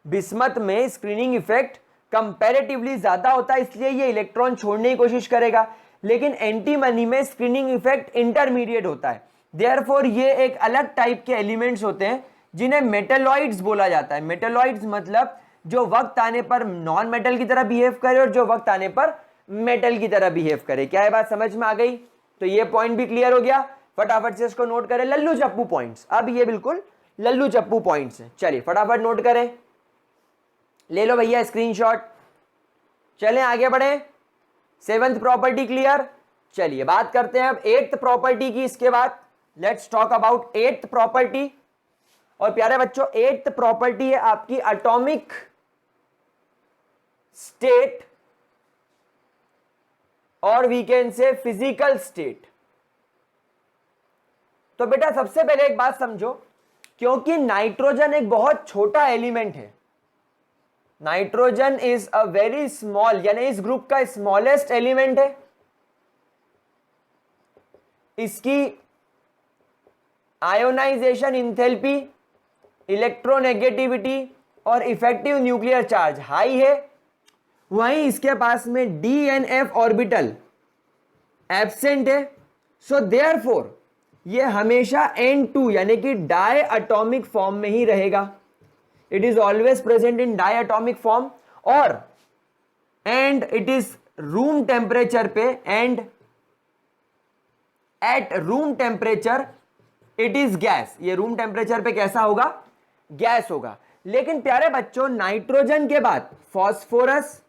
बिस्मथ में स्क्रीनिंग इफेक्ट कंपैरेटिवली ज्यादा होता है, इसलिए ये इलेक्ट्रॉन छोड़ने की कोशिश करेगा। लेकिन एंटीमनी में स्क्रीनिंग इफेक्ट इंटरमीडिएट होता है। देयरफॉर ये एक अलग टाइप के एलिमेंट्स होते हैं जिन्हें मेटेलॉइड्स बोला जाता है। मेटेलॉइड्स मतलब जो वक्त आने पर नॉन मेटल की तरह बिहेव करे और जो वक्त आने पर मेटल की तरह बिहेव करे। क्या ये बात समझ में आ गई? तो ये पॉइंट भी क्लियर हो गया। फटाफट से इसको नोट करें, लल्लू चप्पू पॉइंट्स। अब ये बिल्कुल लल्लू चप्पू पॉइंट्स हैं। चलिए फटाफट नोट करें, ले लो भैया स्क्रीनशॉट। चलें आगे बढ़े। 7th property clear. चलिए बात करते हैं अब 8th प्रॉपर्टी की। इसके बाद let's talk about 8th property. और प्यारे बच्चों 8th प्रॉपर्टी है आपकी एटॉमिक स्टेट, और we can say physical state. तो बेटा सबसे पहले एक बात समझो, क्योंकि नाइट्रोजन एक बहुत छोटा एलिमेंट है, nitrogen is a very small, यानी इस ग्रुप का स्मॉलेस्ट एलिमेंट है। इसकी आयोनाइजेशन इंथैल्पी, इलेक्ट्रोनेगेटिविटी और इफेक्टिव न्यूक्लियर चार्ज हाई है। वहीं इसके पास में DNF ऑर्बिटल एब्सेंट है। सो देयरफॉर ये हमेशा N2 यानी कि डाई एटॉमिक फॉर्म में ही रहेगा। It is always present in diatomic form, और and it is room temperature पे, and at room temperature it is gas. ये रूम टेम्परेचर पे कैसा होगा? गैस होगा। लेकिन प्यारे बच्चों नाइट्रोजन के बाद फॉस्फोरस,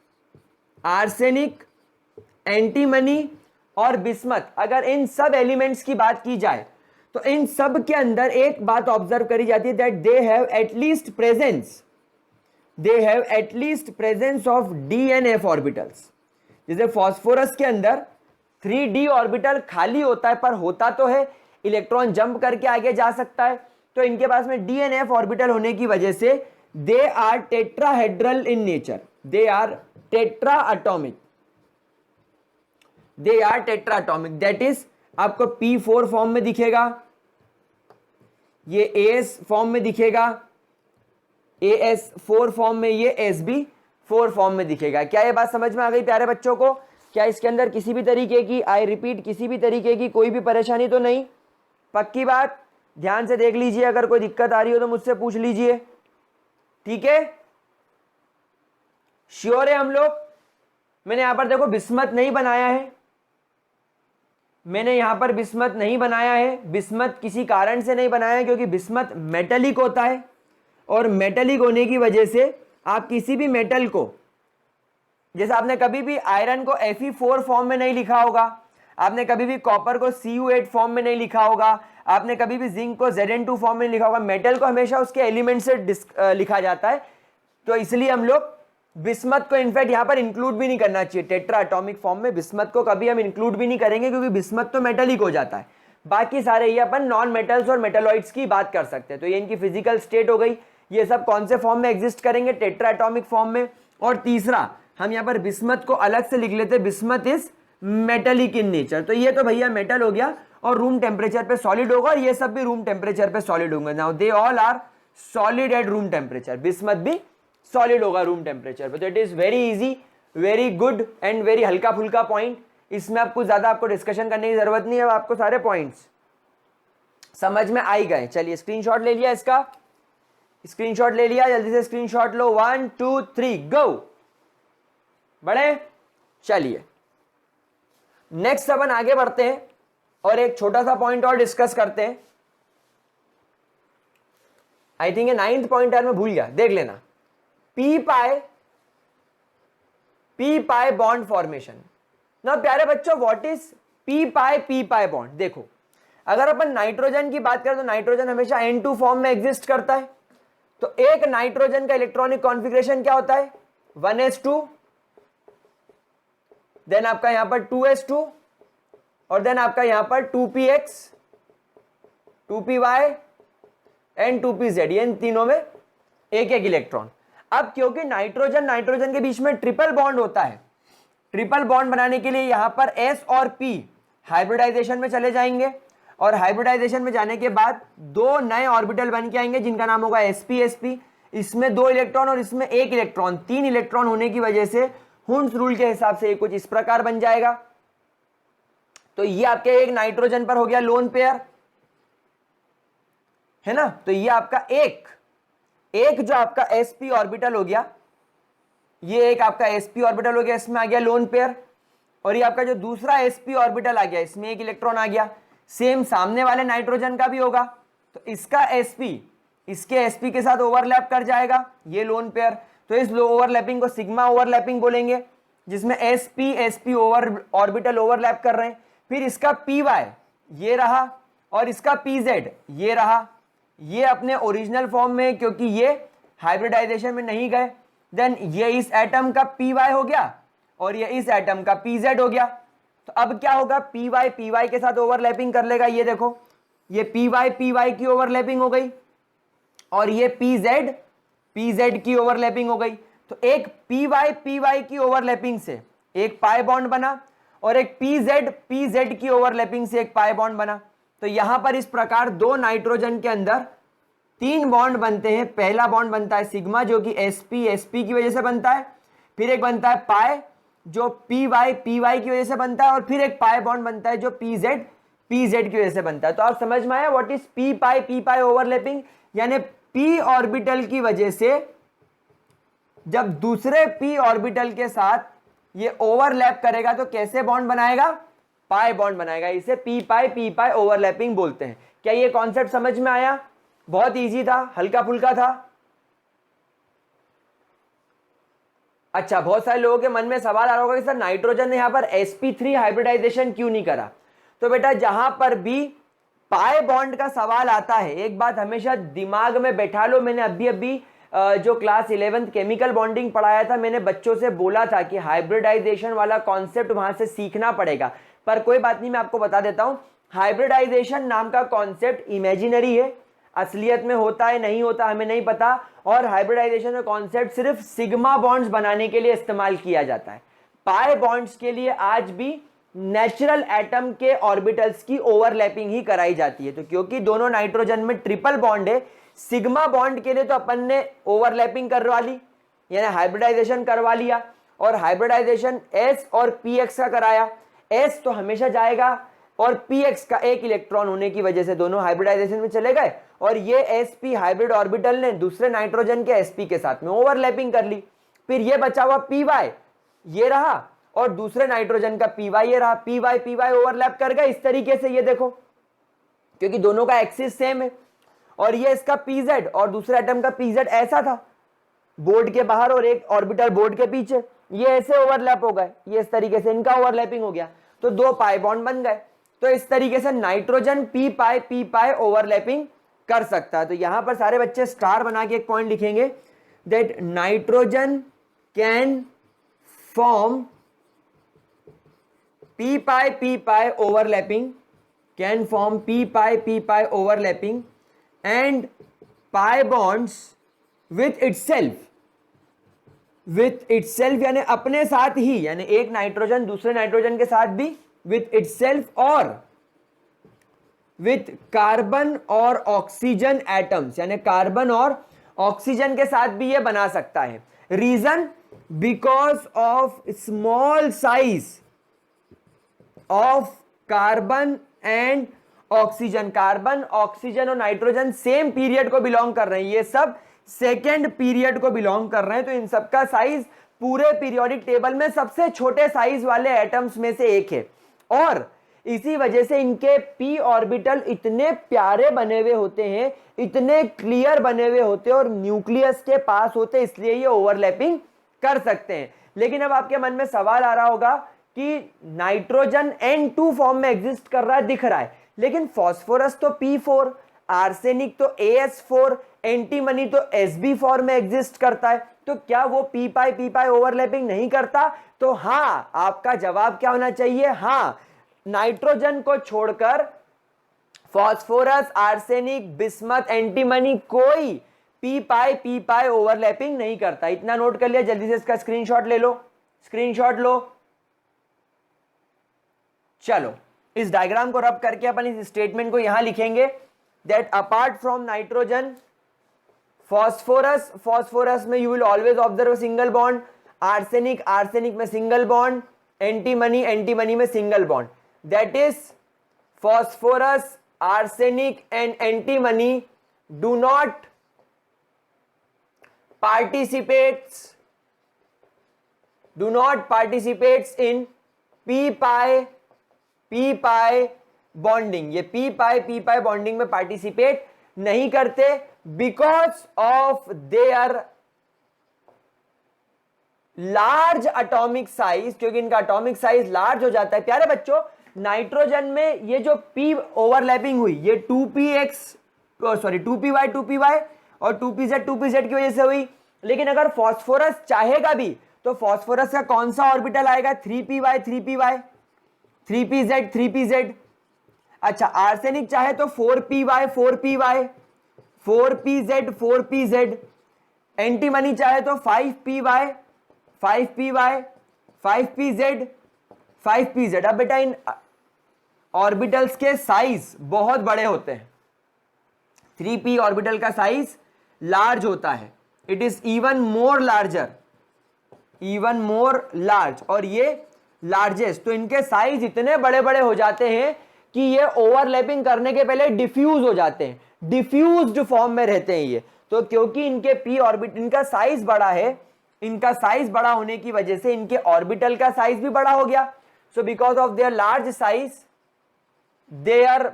आर्सेनिक, एंटीमनी और बिस्मथ, अगर इन सब एलिमेंट्स की बात की जाए तो इन सब के अंदर एक बात ऑब्जर्व करी जाती है, that they have at least presence of DNF orbitals. जैसे फॉस्फोरस के अंदर 3D ऑर्बिटल खाली होता है, पर होता तो है, इलेक्ट्रॉन जंप करके आगे जा सकता है। तो इनके पास में DNF ऑर्बिटल होने की वजह से they are tetrahedral in nature, they are tetra atomic, that is आपको P4 फॉर्म में दिखेगा, ये AS फॉर्म में दिखेगा, AS4 फॉर्म में, ये SB4 फॉर्म में दिखेगा। क्या ये बात समझ में आ गई प्यारे बच्चों को? क्या इसके अंदर किसी भी तरीके की, आई रिपीट, किसी भी तरीके की कोई भी परेशानी तो नहीं? पक्की बात? ध्यान से देख लीजिए, अगर कोई दिक्कत आ रही हो तो मुझसे पूछ लीजिए, ठीक है? श्योर है हम लोग? मैंने यहां पर देखो बिस्मत नहीं बनाया है, मैंने यहां पर बिस्मत नहीं बनाया है। बिस्मत किसी कारण से नहीं बनाया है, क्योंकि बिस्मत मेटेलिक होता है, और मेटेलिक होने की वजह से आप किसी भी मेटल को, जैसे आपने कभी भी आयरन को Fe4 फॉर्म में नहीं लिखा होगा, आपने कभी भी कॉपर को Cu8 फॉर्म में नहीं लिखा होगा, आपने कभी भी जिंक को Zn2 फॉर्म में नहीं लिखा होगा। मेटल को हमेशा उसके एलिमेंट से लिखा जाता है, तो इसलिए हम लोग बिस्मत को इनफैक्ट यहां पर इंक्लूड भी नहीं करना चाहिए। टेट्रा एटॉमिक फॉर्म में बिस्मत को कभी हम इंक्लूड भी नहीं करेंगे, क्योंकि बिस्मत तो मेटेलिक हो जाता है। बाकी सारे ये अपन नॉन मेटल्स और मेटेलॉइड्स की बात कर सकते हैं। तो ये इनकी फिजिकल स्टेट हो गई। ये सब कौन से फॉर्म में एग्जिस्ट करेंगे? टेट्रा एटॉमिक फॉर्म में। और तीसरा, हम यहाँ पर बिस्मत को अलग से लिख लेते, bismuth is metallic in nature. तो ये तो भैया मेटल हो गया और रूम टेम्परेचर पे सॉलिड होगा, और ये सब भी रूम टेम्परेचर पे सॉलिड होंगे। Now they all are solid at room temperature. Bismuth भी सॉलिड होगा रूम टेम्परेचर पे। तो it is very easy, very good and very हल्का फुल्का पॉइंट। इसमें आपको ज्यादा आपको डिस्कशन करने की जरूरत नहीं है, आपको सारे पॉइंट्स समझ में आ ही गए। चलिए स्क्रीनशॉट ले लिया इसका, स्क्रीनशॉट ले लिया, जल्दी से स्क्रीनशॉट लो। 1 2 3 गो। बड़े चलिए नेक्स्ट अपन आगे बढ़ते हैं और एक छोटा सा पॉइंट और डिस्कस करते हैं। आई थिंक ये 9th पॉइंट यार मैं भूल गया, देख लेना। P pi bond formation. ना प्यारे बच्चों, what is P pi bond? देखो, अगर अपन नाइट्रोजन की बात करें तो नाइट्रोजन हमेशा N2 फॉर्म में एग्जिस्ट करता है। तो एक नाइट्रोजन का इलेक्ट्रॉनिक कॉन्फ़िगरेशन क्या होता है? 1s2, देन आपका यहां पर 2s2, और देन आपका यहां पर 2px, 2py एंड 2pz। ये इन तीनों में एक एक इलेक्ट्रॉन। अब क्योंकि नाइट्रोजन के बीच में ट्रिपल बॉन्ड होता है, ट्रिपल बॉन्ड बनाने के लिए यहां पर S और P हाइब्रिडाइजेशन में चले जाएंगे, और हाइब्रिडाइजेशन में जाने के बाद दो नए ऑर्बिटल बन के आएंगे जिनका नाम होगा sp। इसमें 2 इलेक्ट्रॉन और इसमें 1 इलेक्ट्रॉन, 3 इलेक्ट्रॉन होने की वजह से हुंस रूल के हिसाब से कुछ इस प्रकार बन जाएगा। तो ये आपके एक नाइट्रोजन पर हो गया लोन पेयर, है ना? तो ये आपका एक जो आपका sp ऑर्बिटल हो गया, ये एक आपका sp ऑर्बिटल हो गया, इसमें आ गया लोन पेयर। और ये आपका जो दूसरा sp ऑर्बिटल आ गया, इसमें 1 इलेक्ट्रॉन आ गया। सेम सामने वाले नाइट्रोजन का भी होगा, तो इसका sp इसके sp के साथ ओवरलैप कर जाएगा, ये लोन पेयर। तो इस ओवरलैपिंग को सिग्मा ओवरलैपिंग बोलेंगे, जिसमें sp ऑर्बिटल ओवरलैप कर रहे हैं। फिर इसका py ये रहा, और इसका pz ये रहा। ये अपने ओरिजिनल फॉर्म में, क्योंकि ये हाइब्रिडाइजेशन में नहीं गए। देन ये इस एटम का py हो गया, और ये इस एटम का pz हो गया। तो अब क्या होगा? py के साथ ओवरलैपिंग कर लेगा। ये देखो, ये py की ओवरलैपिंग हो गई, और ये pz की ओवरलैपिंग हो गई। तो एक py की ओवरलैपिंग से एक पाई बॉन्ड बना, और एक pz की ओवरलैपिंग से एक पाई बॉन्ड बना। तो यहां पर इस प्रकार 2 नाइट्रोजन के अंदर 3 बॉन्ड बनते हैं। पहला बॉन्ड बनता है सिग्मा, जो कि sp की वजह से बनता है। फिर एक बनता है पाई, जो py की वजह से बनता है। और फिर एक पाई बॉन्ड बनता है जो pz की वजह से बनता है। तो आप समझ में आया what is P pi overlapping? यानी p ऑर्बिटल की वजह से जब दूसरे p ऑर्बिटल के साथ ये ओवरलैप करेगा तो कैसे बॉन्ड बनाएगा? पाई बॉन्ड बनाएगा। इसे पी पाई ओवरलैपिंग बोलते हैं। क्या ये कॉन्सेप्ट समझ में आया? बहुत इजी था, हल्का फुल्का था। अच्छा, बहुत सारे लोगों के मन में सवाल आ रहा होगा कि सर नाइट्रोजन ने यहां पर sp3 हाइब्रिडाइजेशन क्यों नहीं करा? तो बेटा, जहां पर भी पाई बॉन्ड का सवाल आता है, एक बात हमेशा दिमाग में बैठा लो। मैंने अभी जो क्लास 11th केमिकल बॉन्डिंग पढ़ाया था, मैंने बच्चों से बोला था कि हाइब्रिडाइजेशन वाला कॉन्सेप्ट वहां से सीखना पड़ेगा। पर कोई बात नहीं, मैं आपको बता देता हूं। हाइब्रिडाइजेशन नाम का कॉन्सेप्ट इमेजिनरी है, असलियत में होता है नहीं होता हमें नहीं पता। और हाइब्रिडाइजेशन का कॉन्सेप्ट सिर्फ सिग्मा बॉन्ड्स बनाने के लिए इस्तेमाल किया जाता है। पाई बॉन्ड्स के लिए आज भी नेचुरल एटम के ऑर्बिटल्स की ओवरलैपिंग ही कराई जाती है। तो क्योंकि दोनों नाइट्रोजन में ट्रिपल बॉन्ड है, सिग्मा बॉन्ड के लिए तो अपन ने ओवरलैपिंग करवा ली, यानी हाइब्रिडाइजेशन करवा लिया, और हाइब्रिडाइजेशन s और px का कराया। s तो हमेशा जाएगा और px का एक इलेक्ट्रॉन होने की वजह से दोनों हाइब्रिडाइजेशन में चले गए, और ये sp हाइब्रिड ऑर्बिटल ने दूसरे नाइट्रोजन के sp के साथ में ओवरलैपिंग कर ली। फिर ये बचा हुआ py ये रहा, और दूसरे नाइट्रोजन का py ये रहा, py ओवरलैप कर गए इस तरीके से, ये देखो, क्योंकि दोनों का एक्सिस सेम है। और ये इसका pz और दूसरे एटम का pz ऐसा था, बोर्ड के बाहर और एक ऑर्बिटल बोर्ड के पीछे, ये ऐसे ओवरलैप हो गए, ये इस तरीके से इनका ओवरलैपिंग हो गया, तो 2 पाई बॉन्ड बन गए। तो इस तरीके से नाइट्रोजन पी पाई ओवरलैपिंग कर सकता है। तो यहां पर सारे बच्चे स्टार बना के एक पॉइंट लिखेंगे, that nitrogen can form P pi overlapping, can form P pi overlapping and pi bonds with itself यानी अपने साथ ही, यानी एक नाइट्रोजन दूसरे नाइट्रोजन के साथ भी विथ इटसेल्फ, और विथ कार्बन और ऑक्सीजन एटम्स, यानी कार्बन और ऑक्सीजन के साथ भी ये बना सकता है। Reason, because of small size of carbon and oxygen. Carbon, oxygen और नाइट्रोजन सेम पीरियड को बिलोंग कर रहे हैं, ये सब सेकेंड पीरियड को बिलोंग कर रहे हैं, तो इन सबका साइज पूरे पीरियोडिक टेबल में सबसे छोटे साइज वाले एटम्स में से एक है, और इसी वजह से इनके p ऑर्बिटल इतने प्यारे बने हुए होते हैं, इतने क्लियर बने हुए होते हैं और न्यूक्लियस के पास होते, इसलिए ये ओवरलैपिंग कर सकते हैं। लेकिन अब आपके मन में सवाल आ रहा होगा कि नाइट्रोजन N2 फॉर्म में एग्जिस्ट कर रहा है, दिख रहा है, लेकिन फास्फोरस तो P4, आर्सेनिक तो AS4, एंटीमनी तो Sb फॉर्म में एग्जिस्ट करता है, तो क्या वो पी पाई ओवरलैपिंग नहीं करता? तो हाँ, आपका जवाब क्या होना चाहिए? हाँ, नाइट्रोजन को छोड़कर फास्फोरस, आर्सेनिक, बिस्मथ, एंटीमनी कोई पी पाई ओवरलैपिंग नहीं करता। इतना नोट कर लिया, जल्दी से इसका स्क्रीनशॉट ले लो, स्क्रीनशॉट लो। चलो इस डायग्राम को रब करके अपन इस स्टेटमेंट को यहां लिखेंगे, that apart from nitrogen phosphorus में you will always observe single bond, arsenic में सिंगल बॉन्ड, एंटीमनी में single bond, that is phosphorus, arsenic and antimony do not participates in p pi bonding. ये p पाई बॉन्डिंग में पार्टिसिपेट नहीं करते because of their large atomic size, क्योंकि इनका एटॉमिक साइज लार्ज हो जाता है। प्यारे बच्चों, नाइट्रोजन में ये जो p ओवरलैपिंग हुई, ये 2py और 2pz की वजह से हुई, लेकिन अगर फास्फोरस चाहेगा भी तो फास्फोरस का कौन सा ऑर्बिटल आएगा? 3pz। अच्छा, आर्सेनिक चाहे तो 4pz, एंटीमनी चाहे तो 5pz। अब बेटा इन ऑर्बिटल्स के साइज बहुत बड़े होते हैं। 3p ऑर्बिटल का साइज लार्ज होता है, it is even more large, और ये लार्जेस्ट, तो इनके साइज इतने बड़े बड़े हो जाते हैं कि ये ओवरलैपिंग करने के पहले डिफ्यूज हो जाते हैं, डिफ्यूज्ड फॉर्म में रहते हैं ये। तो क्योंकि इनके p ऑर्बिट, इनका साइज बड़ा है, इनका साइज बड़ा होने की वजह से इनके ऑर्बिटल का साइज भी बड़ा हो गया। So because of their large size, their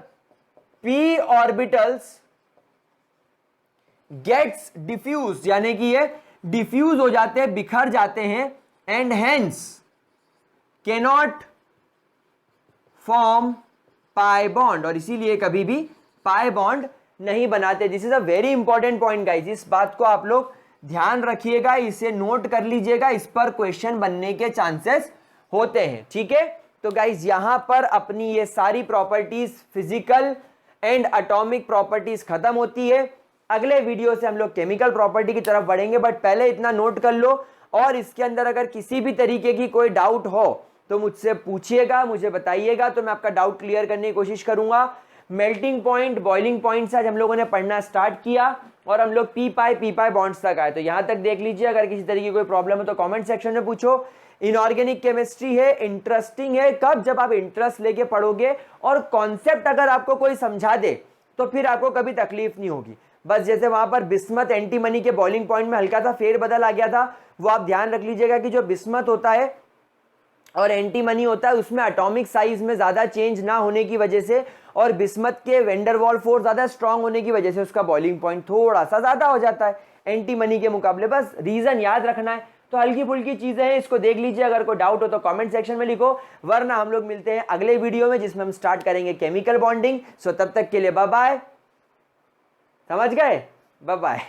p orbitals gets diffuse, यानी कि ये डिफ्यूज हो जाते हैं, बिखर जाते हैं, and hence cannot form pi bond, और इसीलिए कभी भी पाई बॉन्ड नहीं बनाते। This is a very important point guys, इस बात को आप लोग ध्यान रखिएगा, इसे नोट कर लीजिएगा, इस पर क्वेश्चन बनने के चांसेस होते हैं। ठीक है, तो गाइस यहां पर अपनी ये सारी properties, physical and atomic properties खत्म होती है। अगले वीडियो से हम लोग केमिकल प्रॉपर्टी की तरफ बढ़ेंगे, बट पहले इतना नोट कर लो, और इसके अंदर अगर किसी भी तरीके की कोई डाउट हो तो मुझसे पूछिएगा, मुझे बताइएगा, तो मैं आपका डाउट क्लियर करने की कोशिश करूंगा। मेल्टिंग पॉइंट, बॉइलिंग पॉइंट से आज हम लोगों ने पढ़ना स्टार्ट किया, और हम लोग पी पाई बॉन्ड्स तक आए। तो यहां तक देख लीजिए, अगर किसी तरीके की कोई प्रॉब्लम है तो कमेंट सेक्शन में पूछो। इनऑर्गेनिक केमिस्ट्री है, इंटरेस्टिंग है कब, जब आप इंटरेस्ट लेके पढ़ोगे और कॉन्सेप्ट अगर आपको कोई समझा दे तो फिर आपको कभी तकलीफ नहीं होगी। बस जैसे वहां पर बिस्मथ एंटीमनी के बॉइलिंग पॉइंट में हल्का सा फेरबदल आ गया था, वो आप ध्यान रख लीजिएगा कि जो बिस्मथ होता है और एंटीमनी होता है उसमें एटॉमिक साइज में ज्यादा चेंज ना होने की वजह से और बिस्मथ के वेंडरवॉल फोर्स ज्यादा स्ट्रांग होने की वजह से उसका बॉइलिंग पॉइंट थोड़ा सा ज्यादा हो जाता है एंटीमनी के मुकाबले। बस रीजन याद रखना है। तो हल्की फुल्की चीजें हैं, इसको देख लीजिए। अगर कोई डाउट हो तो कमेंट सेक्शन में लिखो, वरना हम लोग मिलते हैं अगले वीडियो में जिसमें हम स्टार्ट करेंगे केमिकल बॉन्डिंग। सो तब तक के लिए बाय बाय। समझ गए? Bye bye.